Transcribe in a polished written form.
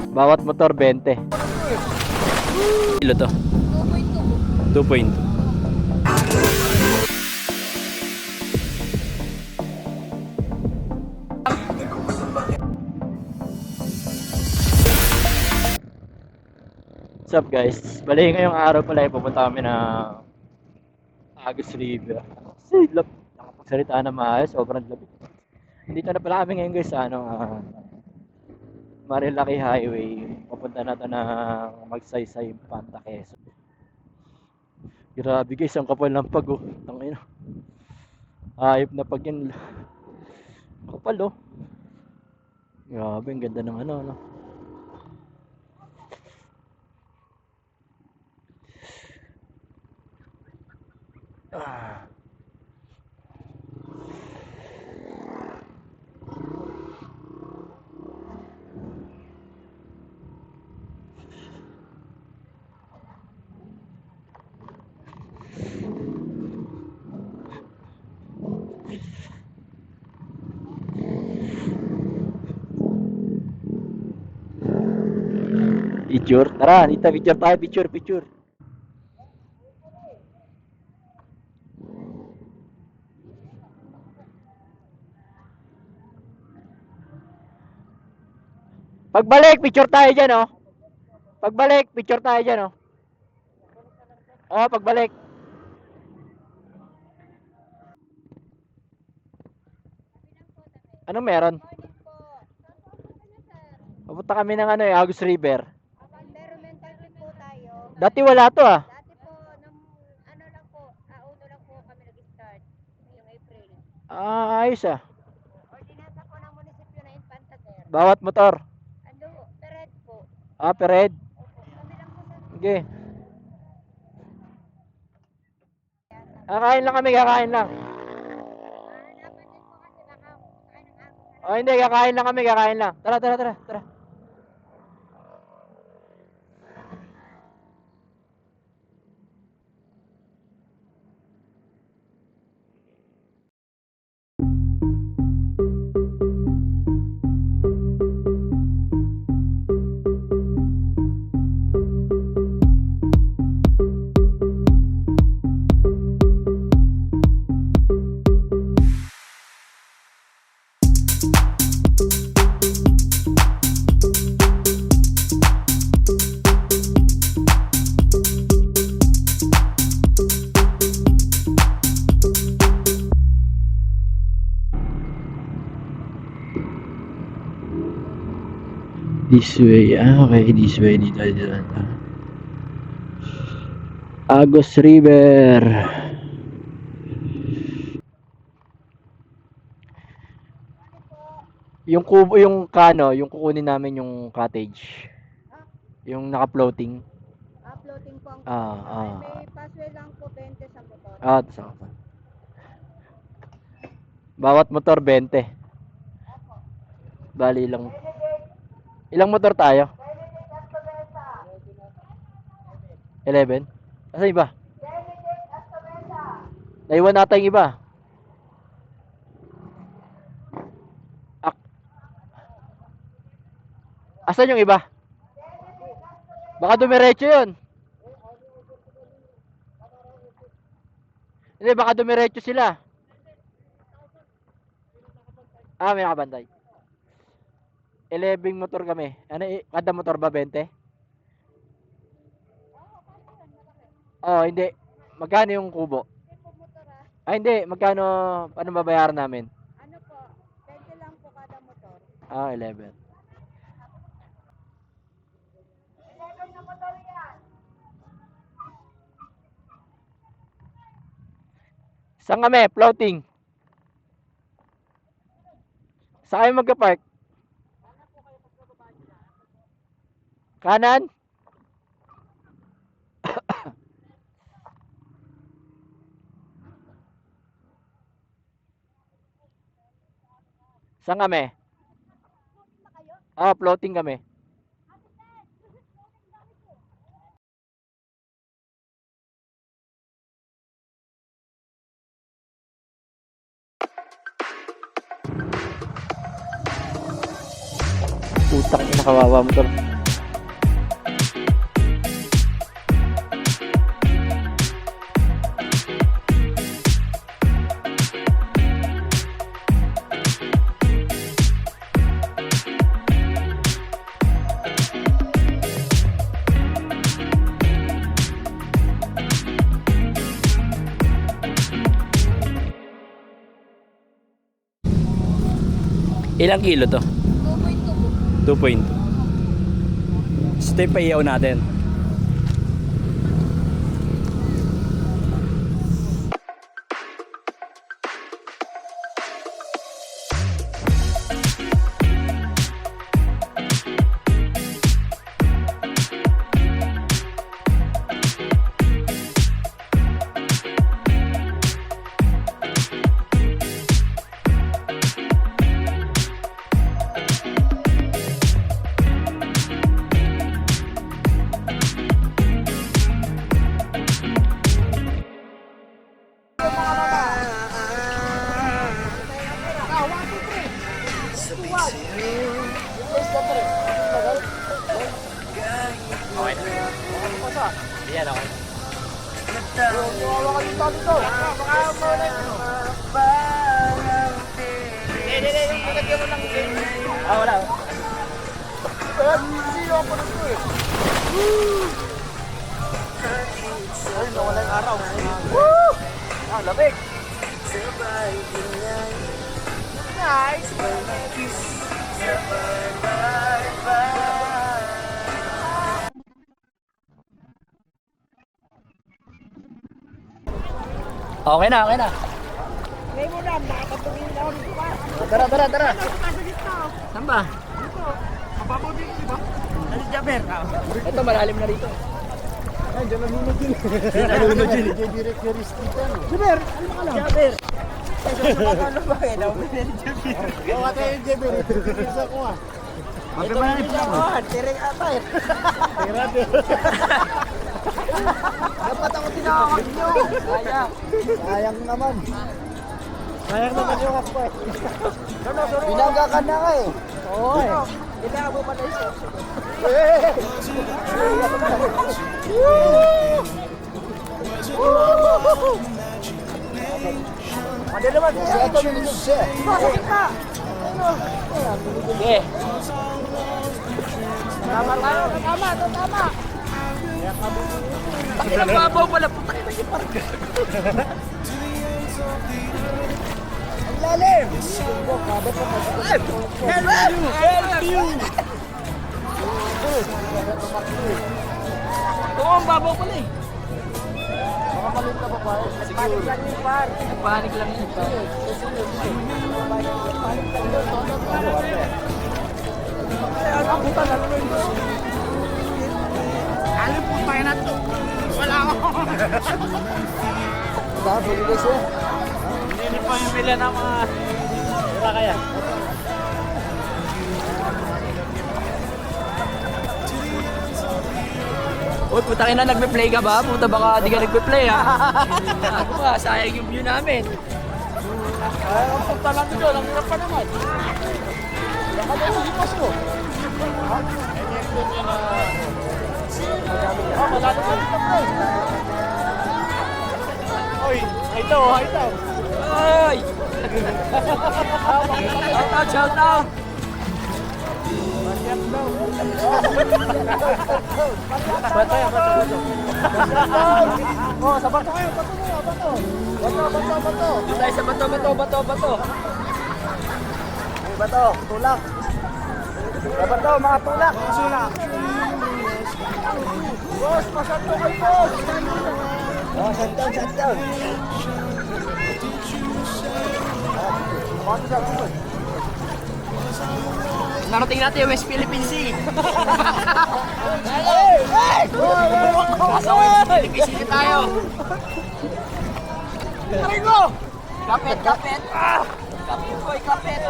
Bawat motor 20. Kilo to. 2.2. What's up guys? Bali ngayong araw pala ay pupunta kami na Agus River. Kasi nakapagsalita na maayos, sobrang labig. Dito na pala kami ngayon guys sa Marilaki Highway. Papunta na to ng Magsaysay, Panta, Quezon. Grabe guys, ang kapal ng pag oh. Tangina. Ayop na pag yan. Kapal oh. Grabe, ang ganda ng ano. Ah. Picture? Tara, dito picture tayo, picture. Pagbalik, picture tayo dyan, oh. Pagbalik, picture tayo dyan, oh. Oh, pagbalik. Anong meron? Papunta kami ng Agus River. Environmental trip po tayo. Dati wala to ah. Dati po, nung ano lang po, uno lang po kami nag-start, yung April. Ah, ayos ah. Ordinansa po ng munisipyo na Infanta. Bawat motor. Ano, pered po. Ah, pered. Opo, kami lang po sa... Sige. Kakain lang kami, kakain lang. Hanapan din po kasi baka kain ng ako. Oh, hindi, kakain lang kami, kakain lang. Tara. This way, okay, this way, dito. Agus River. Yung kubo, yung kano, yung kukunin namin yung cottage. Yung naka-floating. Uploading po ang Ah. may passway lang po 20 sa motor. Ah, saka. Bawat motor 20. Bali lang. Ilang motor tayo? 11? Asa iba? Naiwan nata yung iba. Asan yung iba? Baka dumiretso yun. Hindi, baka dumiretso sila. Ah, may nakabantay. 11 motor kami. Ano, kada motor ba 20? Oh, hindi. Magkano yung kubo? Ah, hindi. Magkano, ano babayaran namin? Ano po, 20 lang po kada motor. Ah, 11. 11 na motor yan. Saan kami? Floating. Saan kayo magka-park? Kanan? Saan kami? Ah, floating kami. Putang ina, kawawa motor. Ilang kilo to? 2.2. So ito yung paiyaw natin. Yan, okay. Wala. Ay, nawala yung araw. Woo! Ah, lamig. Nice. Okay na, okay na. May mo lang, nakakatungin na ako dito ba? Tara. Saan ba? Mababaw din, di ba? Ano si Jaber? Ito, malalim na rito. Ay, dyan nalunod yun. Nalunod yun. Diyan direct na restita. Jaber, ano ka lang? Jaber! Ano ba eh? Naumili ni Jaber. Oo, ate yung Jeber. Isa ko ah. Ito ba yung pinakawan? Tiring atay. Dapat ako tinawag nyo. Sayang. Sayang naman. Sayang naman yung ako eh. Solo. Binangga ka na ka eh. Oo eh. Kailangan mo pala yung sexy. Ano naman? Siya ito nilunod siya. Bakit ka? Sige. Tama tayo. Tama. Bakit ang babaw pala? Puta ina yung parang. Ang lalim! Help you! Oo, ang babaw pala eh. Makamalit na babae. Panik lang yung par. Panik lang yun. Ang puta na naman yun. Alam po tayo na to. Wala ako. Dahil huli siya. Hindi pa yung pila ng mga... Wala kaya? Uy, puta na, nagpe-play ka ba? Puta baka di ka nagpe-play ha? Ako ba, sayang yung view namin. Ay, ang punta lang doon. Ang hirap pa naman. Baka na yung hipas ko. Malalo ka dito pre. Oy, ito. Ay! Shout out! Bato. Oh, sa bato kayo, bato. Doon tayo sa bato. Ay, bato, tulak. Sa bato, mga tulak. Boss, pasanto kayo, boss. Oh, shutdown. Narating natin yung West Philippine Sea. Nasa West Philippine Sea tayo. Kapit. Kapit boy, kapit.